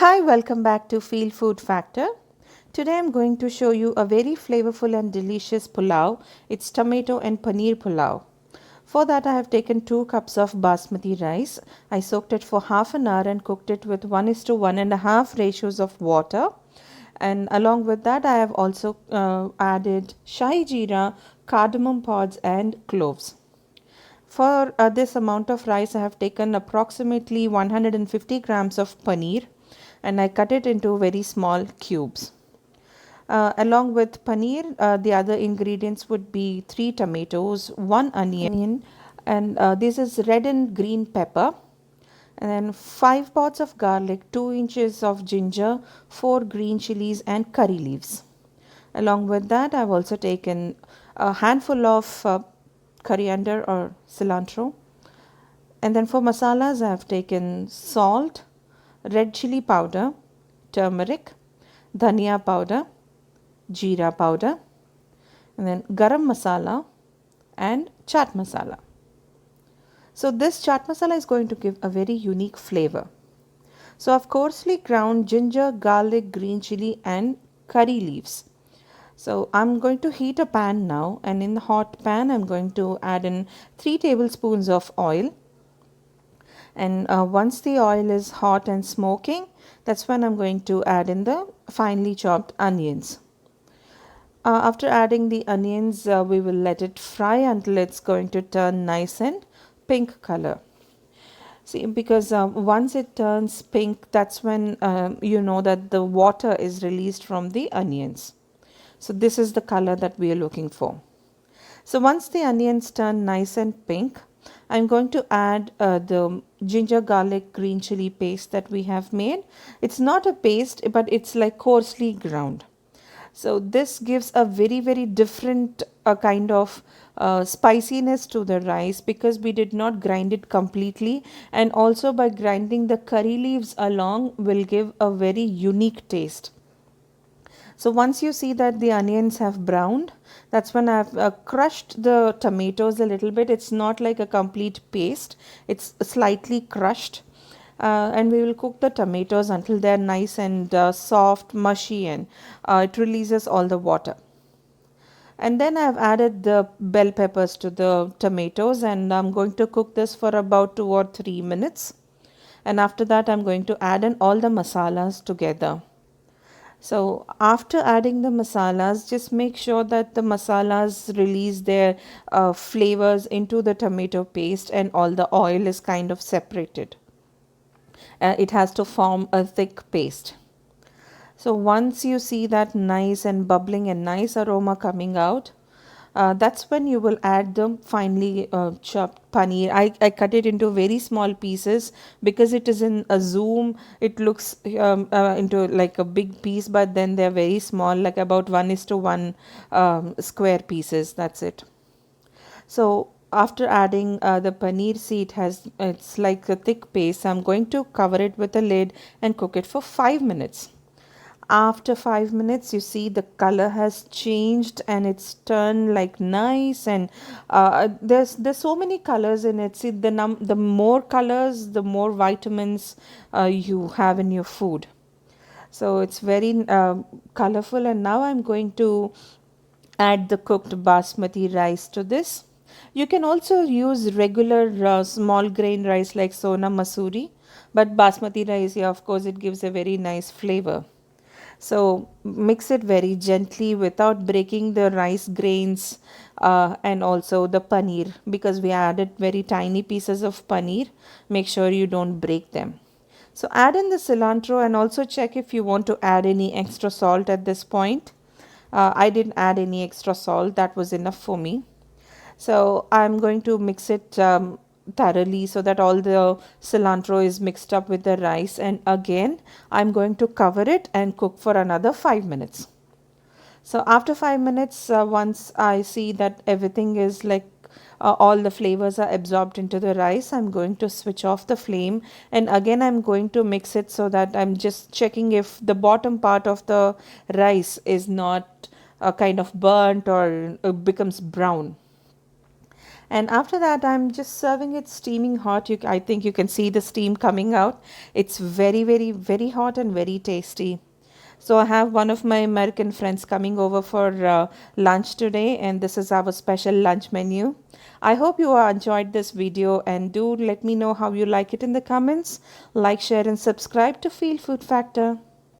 Hi, welcome back to Feel Food Factor. Today I'm going to show you a very flavorful and delicious pulao. It's tomato and paneer pulao. For that I have taken 2 cups of basmati rice. I soaked it for half an hour and cooked it with 1:1.5 ratios of water. And along with that I have also added shahi jeera, cardamom pods and cloves. For this amount of rice, I have taken approximately 150 grams of paneer and I cut it into very small cubes. Along with paneer, the other ingredients would be 3 tomatoes, 1 onion, and this is red and green pepper, and then 5 pods of garlic, 2 inches of ginger, 4 green chilies, and curry leaves. Along with that, I've also taken a handful of coriander or cilantro. And then for masalas, I've taken salt, red chili powder, turmeric, dhania powder, jeera powder, and then garam masala and chaat masala. So this chaat masala is going to give a very unique flavor. So I've coarsely ground ginger, garlic, green chili and curry leaves. So I'm going to heat a pan now, and in the hot pan I'm going to add in 3 tablespoons of oil. And once the oil is hot and smoking, that's when I'm going to add in the finely chopped onions. After adding the onions, we will let it fry until it's going to turn nice and pink color. See, because once it turns pink, that's when you know that the water is released from the onions. So this is the color that we are looking for. So once the onions turn nice and pink, I'm going to add the ginger garlic green chili paste that we have made. It's not a paste, but it's like coarsely ground. So this gives a very different kind of spiciness to the rice, because we did not grind it completely, and also by grinding the curry leaves along will give a very unique taste. So once you see that the onions have browned, that's when I've crushed the tomatoes a little bit. It's not like a complete paste, it's slightly crushed. And we will cook the tomatoes until they're nice and soft, mushy, and it releases all the water. And then I've added the bell peppers to the tomatoes, and I'm going to cook this for about 2 or 3 minutes. And after that I'm going to add in all the masalas together. So after adding the masalas, just make sure that the masalas release their flavors into the tomato paste and all the oil is kind of separated. It has to form a thick paste. So once you see that nice and bubbling and nice aroma coming out, that's when you will add the finely chopped paneer. I cut it into very small pieces because it is in a zoom. It looks into like a big piece, but then they're very small, like about 1:1 square pieces. That's it. So after adding the paneer, see it's like a thick paste. I'm going to cover it with a lid and cook it for 5 minutes. After 5 minutes, you see the color has changed and it's turned like nice, and there's so many colors in it. See, the more colors, the more vitamins you have in your food. So it's very colorful. And now I'm going to add the cooked basmati rice to this. You can also use regular small grain rice like sona masuri, but basmati rice, yeah, of course, it gives a very nice flavor. So mix it very gently without breaking the rice grains, and also the paneer, because we added very tiny pieces of paneer. Make sure you don't break them. So add in the cilantro and also check if you want to add any extra salt at this point. I didn't add any extra salt, that was enough for me. So I'm going to mix it thoroughly so that all the cilantro is mixed up with the rice, and again I'm going to cover it and cook for another 5 minutes. So after 5 minutes, once I see that everything is like all the flavors are absorbed into the rice, I'm going to switch off the flame, and again I'm going to mix it so that I'm just checking if the bottom part of the rice is not kind of burnt or becomes brown. And after that, I'm just serving it steaming hot. I think you can see the steam coming out. It's very, very, very hot and very tasty. So I have one of my American friends coming over for lunch today, and this is our special lunch menu. I hope you enjoyed this video, and do let me know how you like it in the comments. Like, share and subscribe to Feel Food Factor.